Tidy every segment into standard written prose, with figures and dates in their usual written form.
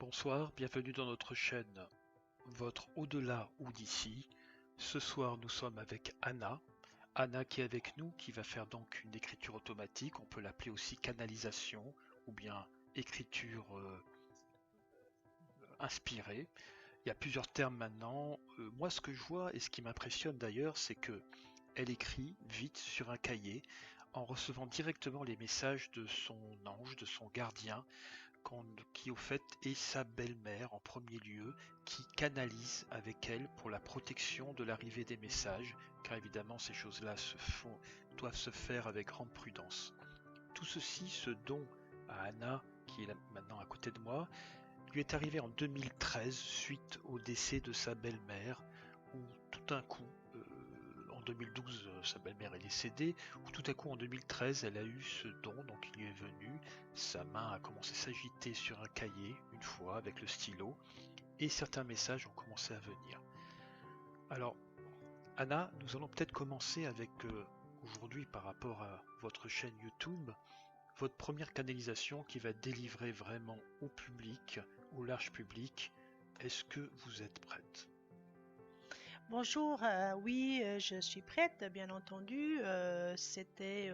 Bonsoir, bienvenue dans notre chaîne Votre Au-delà ou d'ici. Ce soir, nous sommes avec Anna. Anna qui est avec nous, qui va faire donc une écriture automatique. On peut l'appeler aussi canalisation ou bien écriture inspirée. Il y a plusieurs termes maintenant. Moi, ce que je vois et ce qui m'impressionne d'ailleurs, c'est que elle écrit vite sur un cahier en recevant directement les messages de son ange, de son gardien, qui au fait est sa belle-mère en premier lieu, qui canalise avec elle pour la protection de l'arrivée des messages, car évidemment ces choses-là doivent se faire avec grande prudence. Tout ceci, ce don à Anna, qui est là maintenant à côté de moi, lui est arrivé en 2013 suite au décès de sa belle-mère, où tout d'un coup, en 2012 sa belle-mère est décédée, où tout à coup en 2013 elle a eu ce don, donc il lui est venu, sa main a commencé à s'agiter sur un cahier une fois avec le stylo, et certains messages ont commencé à venir. Alors Anna, nous allons peut-être commencer avec aujourd'hui par rapport à votre chaîne YouTube, votre première canalisation qui va délivrer vraiment au public, au large public. Est-ce que vous êtes prête? Bonjour, oui, je suis prête, bien entendu. C'était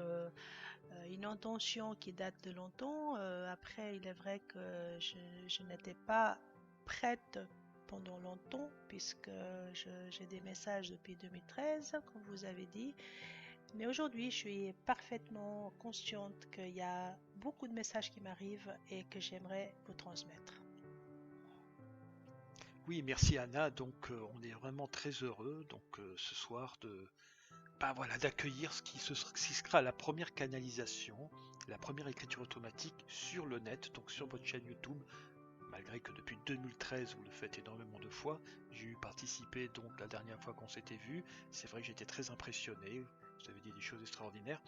une intention qui date de longtemps. Après, il est vrai que je n'étais pas prête pendant longtemps, puisque j'ai des messages depuis 2013, comme vous avez dit. Mais aujourd'hui, je suis parfaitement consciente qu'il y a beaucoup de messages qui m'arrivent et que j'aimerais vous transmettre. Oui, merci Anna. Donc, on est vraiment très heureux ce soir d'accueillir ce qui sera la première canalisation, la première écriture automatique sur le net, donc sur votre chaîne YouTube. Malgré que depuis 2013 vous le faites énormément de fois, j'ai eu participé donc la dernière fois qu'on s'était vu. C'est vrai que j'étais très impressionné. Vous avez dit des choses extraordinaires.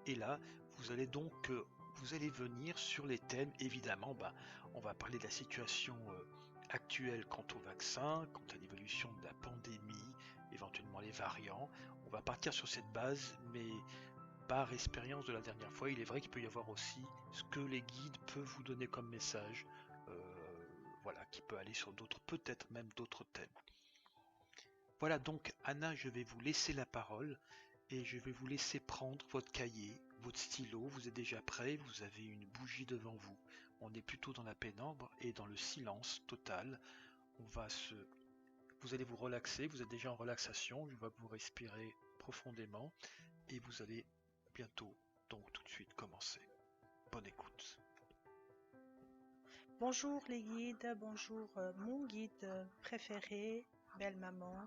Et là, vous allez venir sur les thèmes, évidemment, on va parler de la situation actuelle quant au vaccin, quant à l'évolution de la pandémie, éventuellement les variants. On va partir sur cette base, mais par expérience de la dernière fois, il est vrai qu'il peut y avoir aussi ce que les guides peuvent vous donner comme message, euh, voilà, qui peut aller sur d'autres, peut-être même d'autres thèmes. Voilà donc Anna, je vais vous laisser la parole et je vais vous laisser prendre votre cahier, votre stylo, vous êtes déjà prêt, vous avez une bougie devant vous. On est plutôt dans la pénombre et dans le silence total. On va se... Vous allez vous relaxer, vous êtes déjà en relaxation, je vais vous respirer profondément et vous allez bientôt, donc tout de suite commencer. Bonne écoute. Bonjour les guides, bonjour mon guide préféré, belle maman.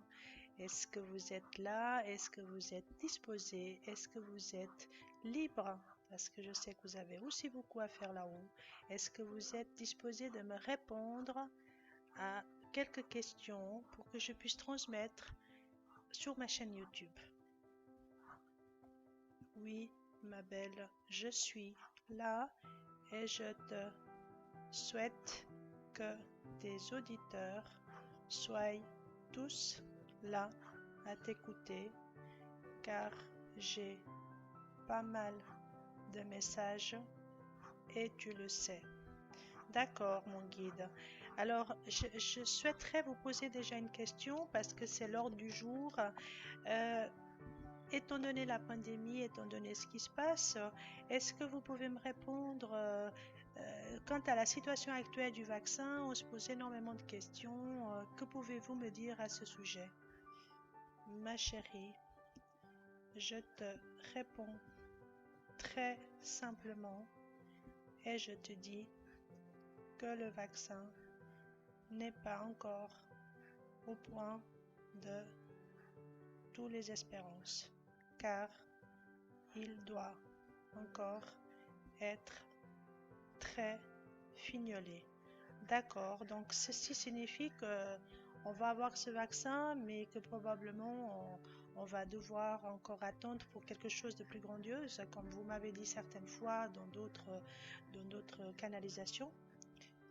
Est-ce que vous êtes là? Est-ce que vous êtes disposé? Est-ce que vous êtes libre? Parce que je sais que vous avez aussi beaucoup à faire là-haut. Est-ce que vous êtes disposé de me répondre à quelques questions pour que je puisse transmettre sur ma chaîne YouTube? Oui, ma belle, je suis là et je te souhaite que tes auditeurs soient tous là à t'écouter car j'ai pas mal de messages et tu le sais. D'accord, mon guide. Alors, je souhaiterais vous poser déjà une question parce que c'est l'ordre du jour. Euh, Étant donné la pandémie, étant donné ce qui se passe, est-ce que vous pouvez me répondre quant à la situation actuelle du vaccin? On se pose énormément de questions. Que pouvez-vous me dire à ce sujet? Ma chérie, je te réponds très simplement et je te dis que le vaccin n'est pas encore au point de toutes les espérances, car il doit encore être très fignolé. D'accord, donc ceci signifie que on va avoir ce vaccin, mais que probablement on va devoir encore attendre pour quelque chose de plus grandiose, comme vous m'avez dit certaines fois dans d'autres canalisations.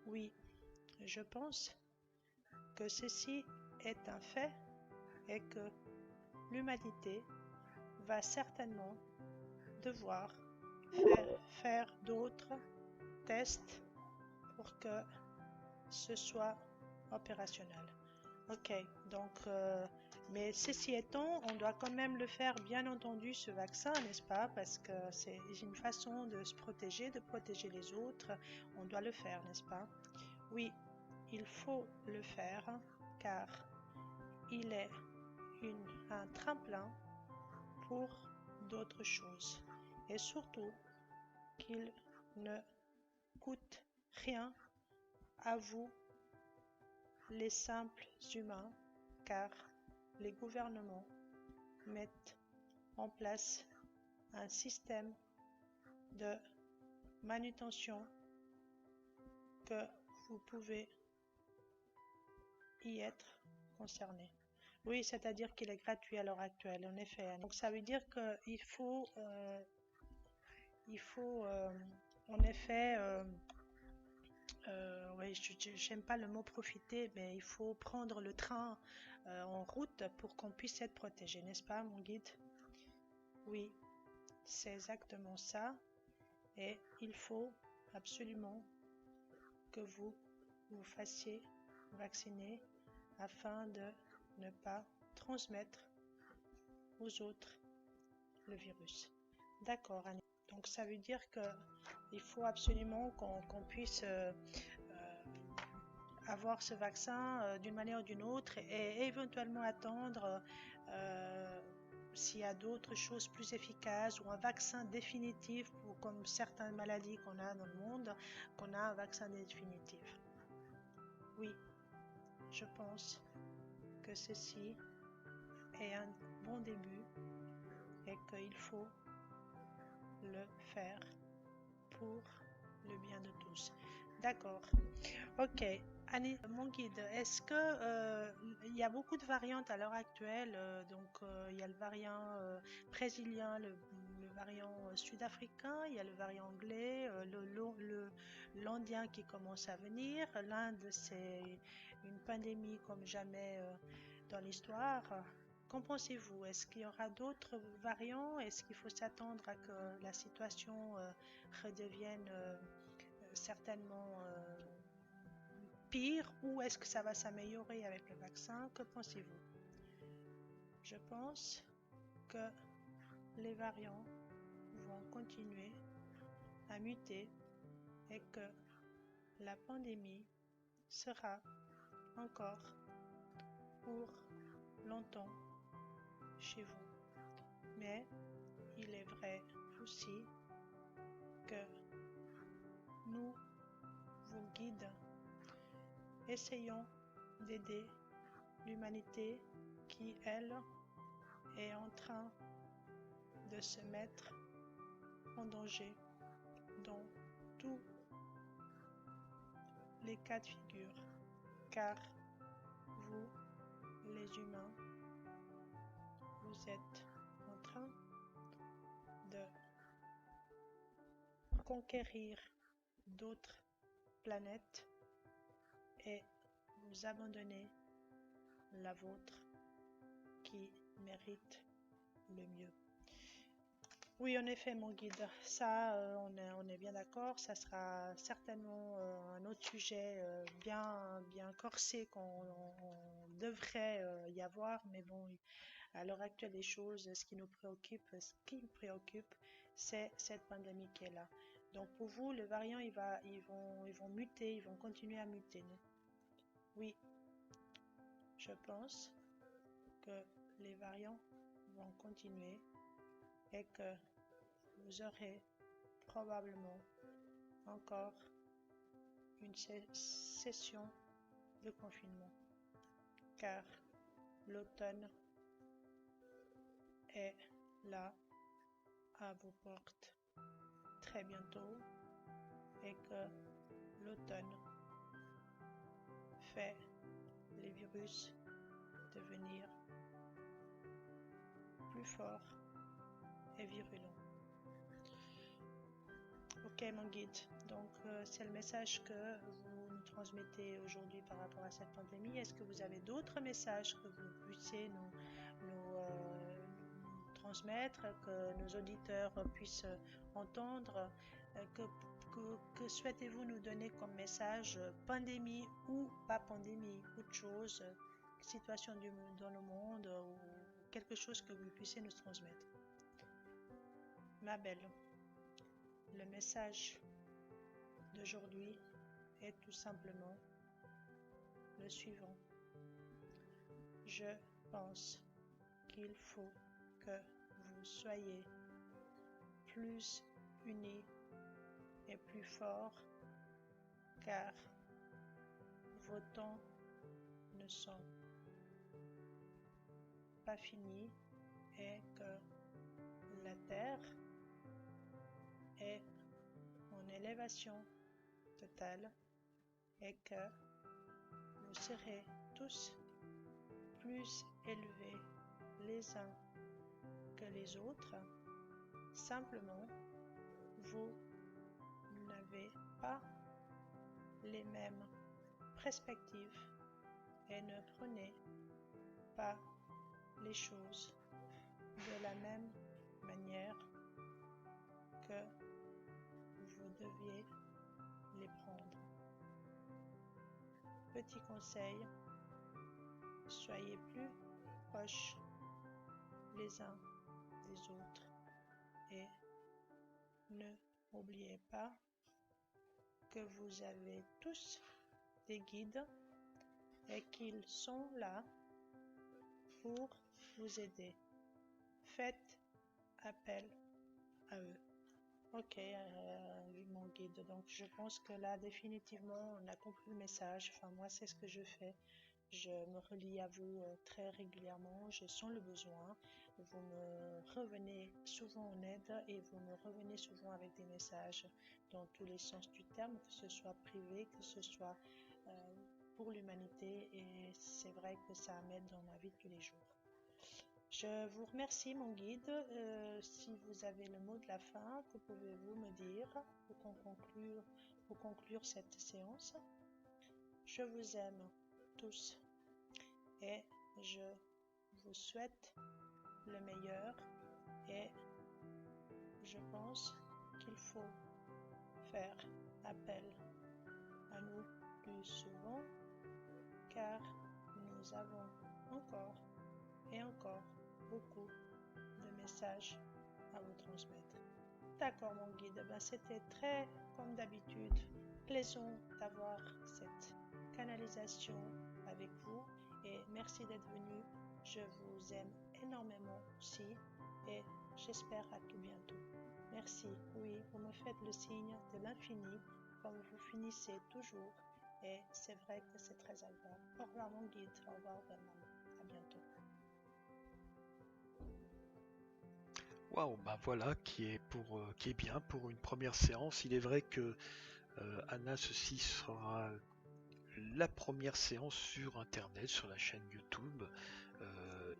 Oui, je pense que ceci est un fait et que l'humanité va certainement devoir faire d'autres tests pour que ce soit opérationnel. Ok, donc, mais ceci étant, on doit quand même le faire, bien entendu, ce vaccin, n'est-ce pas? Parce que c'est une façon de se protéger, de protéger les autres. On doit le faire, n'est-ce pas? Oui, il faut le faire, car il est un tremplin pour d'autres choses. Et surtout, qu'il ne coûte rien à vous, les simples humains, car les gouvernements mettent en place un système de manutention que vous pouvez y être concerné. Oui, c'est-à-dire qu'il est gratuit à l'heure actuelle, en effet. Donc ça veut dire qu'il faut, en effet, oui, j'aime pas le mot profiter, mais il faut prendre le train en route pour qu'on puisse être protégé, n'est-ce pas, mon guide? Oui, c'est exactement ça. Et il faut absolument que vous vous fassiez vacciner afin de ne pas transmettre aux autres le virus. D'accord, Annie. Donc ça veut dire qu'il faut absolument qu'on puisse avoir ce vaccin d'une manière ou d'une autre et éventuellement attendre s'il y a d'autres choses plus efficaces ou un vaccin définitif pour comme certaines maladies qu'on a dans le monde, qu'on a un vaccin définitif. Oui, je pense que ceci est un bon début et qu'il faut le faire pour le bien de tous. D'accord. Ok. Annie, mon guide, est-ce que il y a beaucoup de variantes à l'heure actuelle? Il y a le variant brésilien, le variant sud-africain, il y a le variant anglais, l'indien qui commence à venir. L'Inde, c'est une pandémie comme jamais dans l'histoire. Qu'en pensez-vous? Est-ce qu'il y aura d'autres variants? Est-ce qu'il faut s'attendre à que la situation redevienne certainement pire ou est-ce que ça va s'améliorer avec le vaccin? Que pensez-vous? Je pense que les variants vont continuer à muter et que la pandémie sera encore pour longtemps chez vous. Mais il est vrai aussi que nous, vos guides, essayons d'aider l'humanité qui, elle, est en train de se mettre en danger dans tous les cas de figure, car vous, les humains, vous êtes en train de conquérir d'autres planètes et vous abandonner la vôtre qui mérite le mieux. Oui, en effet, mon guide, ça, on est bien d'accord. Ça sera certainement un autre sujet bien corsé qu'on devrait y avoir. Mais bon, à l'heure actuelle des choses, ce qui me préoccupe, c'est cette pandémie qui est là. Donc pour vous, le variant, ils vont muter, ils vont continuer à muter, non? Oui, je pense que les variants vont continuer et que vous aurez probablement encore une session de confinement, car l'automne est là à vos portes très bientôt et que l'automne fait les virus devenir plus forts et virulents. Ok, mon guide, donc c'est le message que vous nous transmettez aujourd'hui par rapport à cette pandémie. Est-ce que vous avez d'autres messages que vous puissiez nous transmettre, que nos auditeurs puissent entendre, Que souhaitez-vous nous donner comme message, pandémie ou pas pandémie, autre chose, situation dans le monde ou quelque chose que vous puissiez nous transmettre. Ma belle, le message d'aujourd'hui est tout simplement le suivant. Je pense qu'il faut que vous soyez plus unis et plus forts, car vos temps ne sont pas finis et que la Terre est en élévation totale et que vous serez tous plus élevés les uns que les autres. Simplement, vous n'avez pas les mêmes perspectives et ne prenez pas les choses de la même manière que vous deviez les prendre. Petit conseil, soyez plus proches les uns des autres et ne oubliez pas que vous avez tous des guides et qu'ils sont là pour vous aider. Faites appel à eux. Ok, mon guide. Donc je pense que là définitivement on a compris le message. Enfin moi c'est ce que je fais. Je me relie à vous très régulièrement. Je sens le besoin. Vous me revenez souvent en aide et vous me revenez souvent avec des messages dans tous les sens du terme, que ce soit privé, que ce soit pour l'humanité. Et c'est vrai que ça m'aide dans ma vie de tous les jours. Je vous remercie mon guide. Si vous avez le mot de la fin, que pouvez-vous me dire pour conclure cette séance? Je vous aime tous et je vous souhaite le meilleur et je pense qu'il faut faire appel à nous plus souvent car nous avons encore et encore beaucoup de messages à vous transmettre. D'accord mon guide, c'était très comme d'habitude, plaisant d'avoir cette canalisation avec vous et merci d'être venu. Je vous aime énormément aussi et j'espère à tout bientôt. Merci, oui, vous me faites le signe de l'infini comme vous finissez toujours et c'est vrai que c'est très agréable. Au revoir mon guide, au revoir belle maman, à bientôt. Waouh, bah voilà qui est bien pour une première séance. Il est vrai que Anna, ceci sera la première séance sur internet, sur la chaîne YouTube.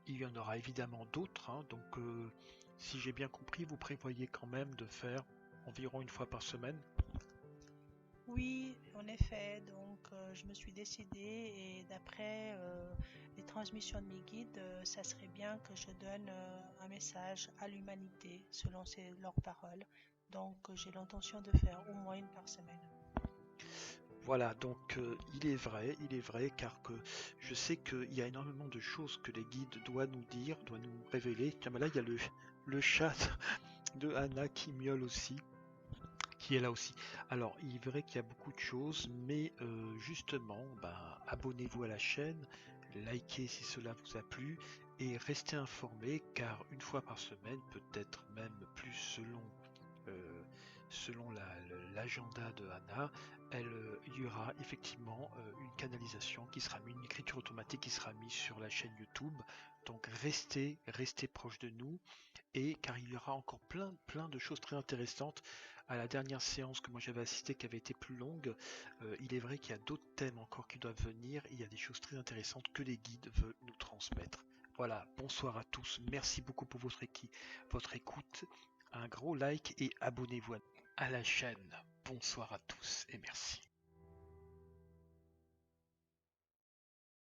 Il y en aura évidemment d'autres, hein, donc si j'ai bien compris, vous prévoyez quand même de faire environ une fois par semaine. Oui, en effet, donc je me suis décidée et d'après les transmissions de mes guides, ça serait bien que je donne un message à l'humanité selon leurs paroles. Donc j'ai l'intention de faire au moins une par semaine. Voilà, donc il est vrai, car que je sais qu'il y a énormément de choses que les guides doivent nous dire, doivent nous révéler. Tiens, mais là, il y a le chat de Anna qui miaule aussi, qui est là aussi. Alors, il est vrai qu'il y a beaucoup de choses, mais justement, bah, abonnez-vous à la chaîne, likez si cela vous a plu, et restez informés, car une fois par semaine, peut-être même plus selon l'agenda de Anna, il y aura effectivement une canalisation qui sera mise, une écriture automatique qui sera mise sur la chaîne YouTube. Donc restez proche de nous, et car il y aura encore plein de choses très intéressantes. À la dernière séance que moi j'avais assisté, qui avait été plus longue, il est vrai qu'il y a d'autres thèmes encore qui doivent venir. Il y a des choses très intéressantes que les guides veulent nous transmettre. Voilà, bonsoir à tous, merci beaucoup pour votre écoute, un gros like et abonnez-vous à la chaîne. Bonsoir à tous et merci.